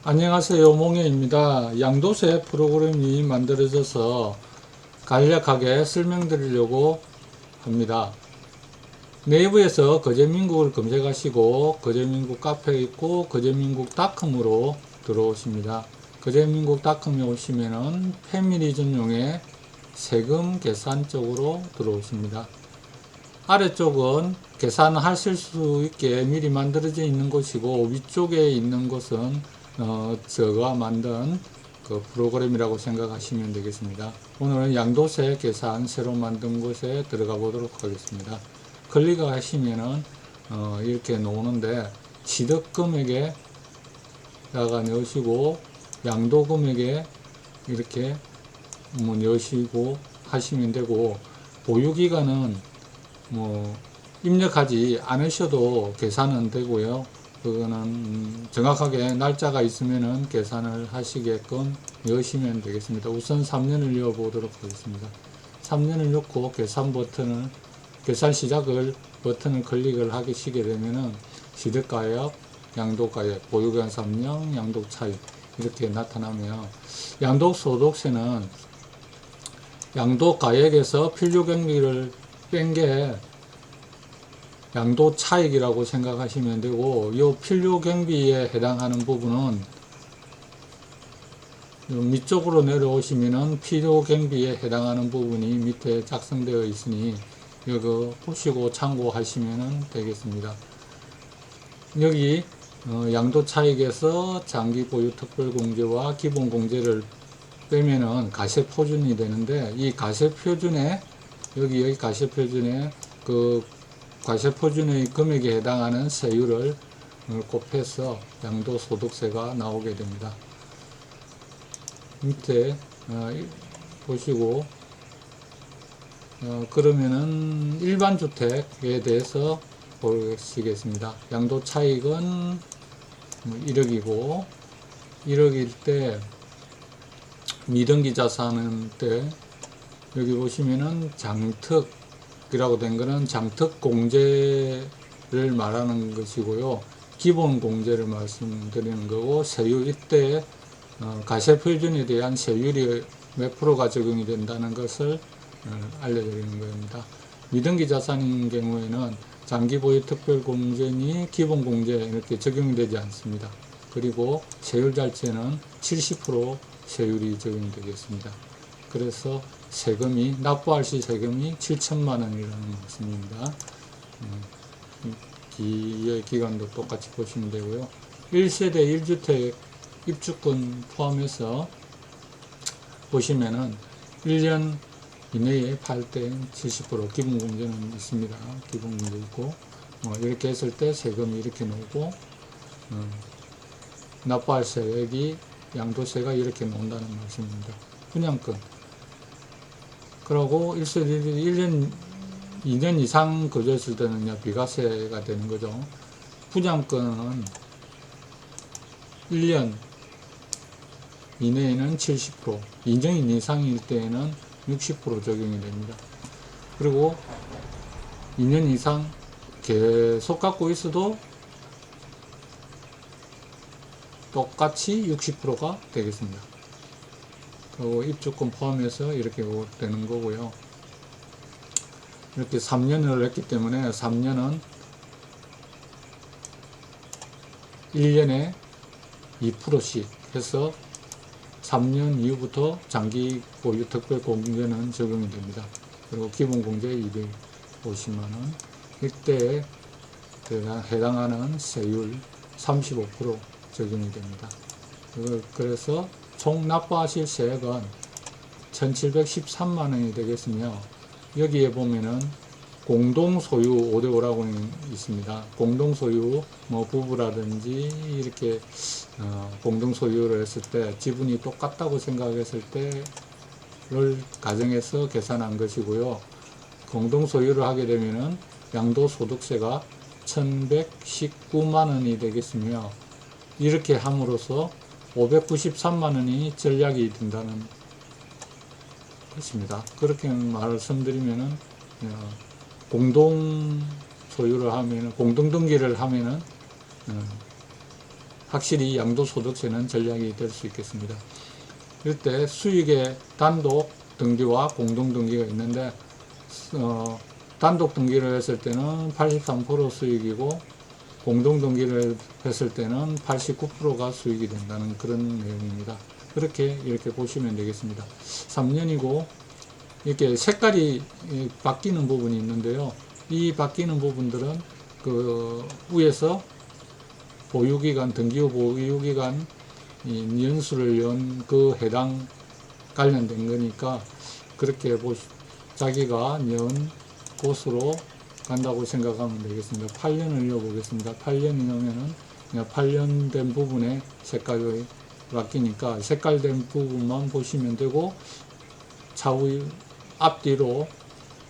안녕하세요. 몽현입니다. 양도세 프로그램이 만들어져서 간략하게 설명드리려고 합니다. 네이버에서 거제민국을 검색하시고 거제민국 카페에 있고 거제민국닷컴으로 들어오십니다. 거제민국닷컴에 오시면은 패밀리 전용의 세금 계산 쪽으로 들어오십니다. 아래쪽은 계산하실 수 있게 미리 만들어져 있는 곳이고 위쪽에 있는 곳은 제가 만든 그 프로그램이라고 생각하시면 되겠습니다. 오늘은 양도세 계산 새로 만든 곳에 들어가 보도록 하겠습니다. 클릭하시면은 이렇게 나오는데 취득금액에다가 넣으시고 양도금액에 이렇게 넣으시고 하시면 되고, 보유기간은 입력하지 않으셔도 계산은 되고요. 그거는 정확하게 날짜가 있으면은 계산을 하시게끔 넣으시면 되겠습니다. 우선 3년을 넣어 보도록 하겠습니다. 3년을 넣고 계산 시작을 버튼을 클릭을 하시게 되면은 취득가액, 양도가액, 보유기간 3년, 양도 차익 이렇게 나타나며, 양도소득세는 양도가액에서 필요경비를 뺀 게 양도 차익이라고 생각하시면 되고, 이 필요 경비에 해당하는 부분은 밑쪽으로 내려오시면은 필요 경비에 해당하는 부분이 밑에 작성되어 있으니 이거 보시고 참고하시면 되겠습니다. 여기 양도 차익에서 장기 보유 특별 공제와 기본 공제를 빼면은 가세 표준이 되는데, 이 가세 표준에 여기 가세 표준에 그 과세표준의 금액에 해당하는 세율을 곱해서 양도소득세가 나오게 됩니다. 밑에 보시고 그러면은 일반주택에 대해서 보시겠습니다. 양도차익은 1억이고 1억일 때 미등기 자산은 때 여기 보시면은 장특 이라고 된 거는 장특 공제를 말하는 것이고요. 기본 공제를 말씀드리는 거고, 세율 이때 가세 표준에 대한 세율이 몇 프로가 적용이 된다는 것을 알려드리는 겁니다. 미등기 자산인 경우에는 장기 보유 특별 공제니 기본 공제 이렇게 적용이 되지 않습니다. 그리고 세율 자체는 70% 세율이 적용이 되겠습니다. 그래서 세금이, 납부할 시 세금이 7천만 원이라는 말씀입니다. 기간도 똑같이 보시면 되고요. 1세대 1주택 입주권 포함해서 보시면은 1년 이내에 팔 때 70% 기본 공제는 있습니다. 기본 공제 있고, 이렇게 했을 때 세금이 이렇게 나오고, 납부할 세액이 양도세가 이렇게 나온다는 말씀입니다. 분양권. 그러고 1년 2년 이상 거주했을 때는 비과세가 되는 거죠. 분양권은 1년 이내에는 70%, 2년 이상일 때에는 60% 적용이 됩니다. 그리고 2년 이상 계속 갖고 있어도 똑같이 60%가 되겠습니다. 그리고 입주권 포함해서 이렇게 되는 거고요. 이렇게 3년을 했기 때문에 3년은 1년에 2%씩 해서 3년 이후부터 장기 보유 특별 공제는 적용이 됩니다. 그리고 기본 공제 250만원, 이때에 해당하는 세율 35% 적용이 됩니다. 그래서 총 납부하실 세액은 1713만원이 되겠으며, 여기에 보면은 공동소유 5대5라고 있습니다. 공동소유, 부부라든지 이렇게 공동소유를 했을 때 지분이 똑같다고 생각했을 때를 가정해서 계산한 것이고요. 공동소유를 하게 되면은 양도소득세가 1119만원이 되겠으며, 이렇게 함으로써 593만원이 전략이 된다는 것입니다. 그렇게 말씀드리면은 공동 소유를 하면은, 공동 등기를 하면은 확실히 양도소득세는 전략이 될 수 있겠습니다. 이럴 때 수익의 단독 등기와 공동 등기가 있는데 단독 등기를 했을 때는 83% 수익이고 공동 등기를 했을 때는 89%가 수익이 된다는 그런 내용입니다. 이렇게 보시면 되겠습니다. 3년이고 이렇게 색깔이 바뀌는 부분이 있는데요. 이 바뀌는 부분들은 그 위에서 보유기간, 등기후 보유기간 연수를 연 그 해당 관련된 거니까 그렇게 자기가 연 곳으로 간다고 생각하면 되겠습니다. 8년을 넣어보겠습니다. 8년이면은 8년 된 부분에 색깔이 바뀌니까 색깔된 부분만 보시면 되고 좌우 앞뒤로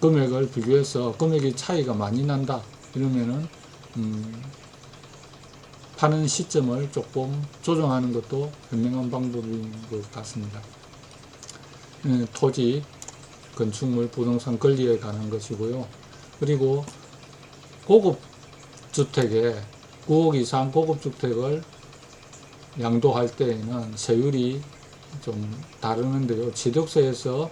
금액을 비교해서 금액이 차이가 많이 난다 이러면은 파는 시점을 조금 조정하는 것도 현명한 방법인 것 같습니다. 토지, 건축물, 부동산 권리에 관한 것이고요. 그리고 고급주택에 9억 이상 고급주택을 양도할 때에는 세율이 좀 다르는데요. 취득세에서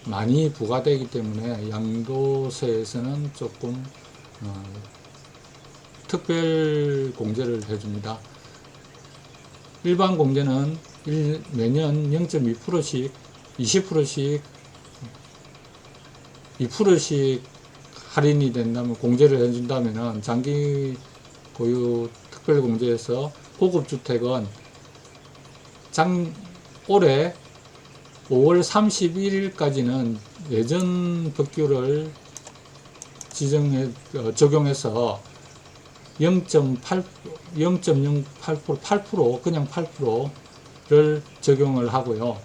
많이 부과되기 때문에 양도세에서는 조금 특별 공제를 해줍니다. 일반 공제는 매년 0.2%씩 20%씩 2%씩 할인이 된다면 공제를 해준다면 장기 고유 특별 공제에서 고급주택은 올해 5월 31일까지는 예전 법규를 적용해서 0.08% 그냥 8%를 적용을 하고요.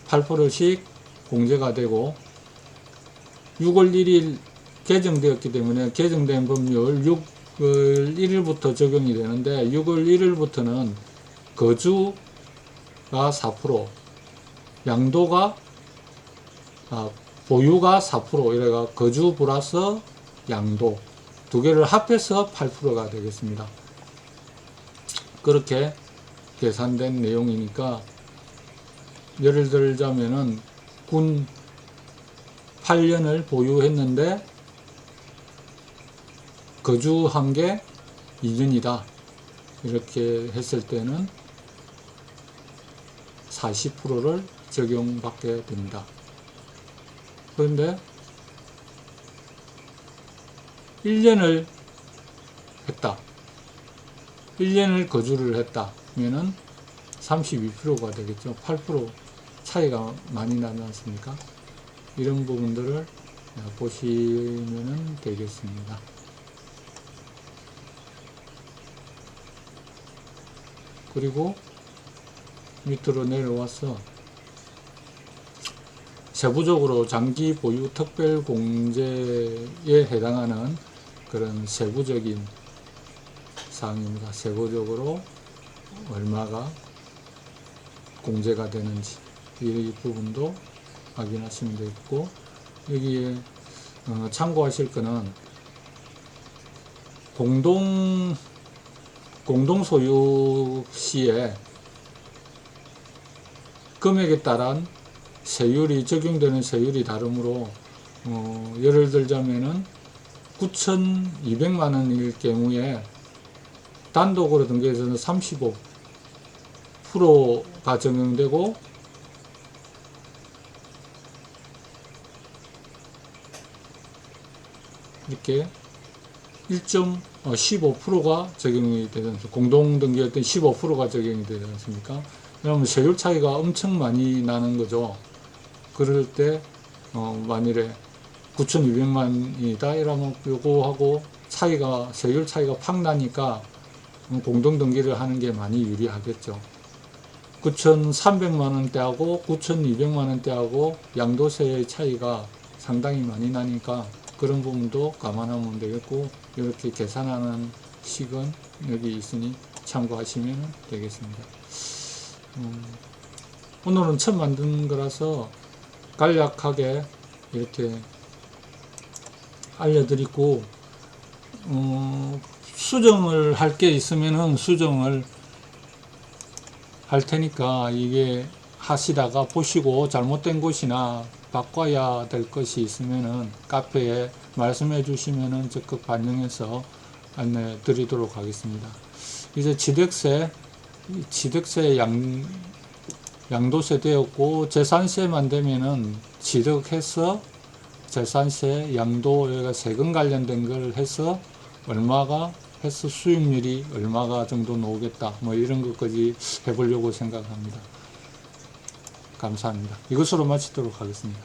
8%씩 공제가 되고 6월 1일 개정되었기 때문에 개정된 법률 6월 1일부터 적용이 되는데 6월 1일부터는 거주가 4%, 양도가 보유가 4%, 이래가 거주 플러스 양도 두 개를 합해서 8%가 되겠습니다. 그렇게 계산된 내용이니까 예를 들자면은 군 8년을 보유했는데 거주한 게 2년이다. 이렇게 했을 때는 40%를 적용받게 됩니다. 그런데 1년을 했다. 1년을 거주를 했다. 그러면은 32%가 되겠죠. 8% 차이가 많이 나지 않습니까? 이런 부분들을 보시면 되겠습니다. 그리고 밑으로 내려와서 세부적으로 장기 보유 특별 공제에 해당하는 그런 세부적인 사항입니다. 세부적으로 얼마가 공제가 되는지 이 부분도 확인하시면 되겠고, 여기에 참고하실 거는 공동 소유 시에 금액에 따른 세율이 적용되는 세율이 다르므로 예를 들자면은 9,200만 원일 경우에 단독으로 등기해서는 35%가 적용되고 이렇게 15%가 적용이 되지 않습니까? 공동 등기할 때 15%가 적용이 되지 않습니까? 그러면 세율 차이가 엄청 많이 나는 거죠. 그럴 때 만일에 9,200만이다 이러면 요거하고 세율 차이가 팍 나니까 공동 등기를 하는 게 많이 유리하겠죠. 9,300만 원대하고 9,200만 원대하고 양도세의 차이가 상당히 많이 나니까 그런 부분도 감안하면 되겠고, 이렇게 계산하는 식은 여기 있으니 참고하시면 되겠습니다. 오늘은 처음 만든 거라서 간략하게 이렇게 알려드리고, 수정을 할 게 있으면은 수정을 할 테니까 이게 하시다가 보시고 잘못된 것이나 바꿔야 될 것이 있으면은 카페에 말씀해 주시면은 적극 반영해서 안내 드리도록 하겠습니다. 이제 취득세 양도세 되었고 재산세만 되면은 취득해서 재산세 양도 여기가 세금 관련된 걸 해서 얼마가 해서 수익률이 얼마가 정도 나오겠다 뭐 이런 것까지 해보려고 생각합니다. 감사합니다. 이것으로 마치도록 하겠습니다.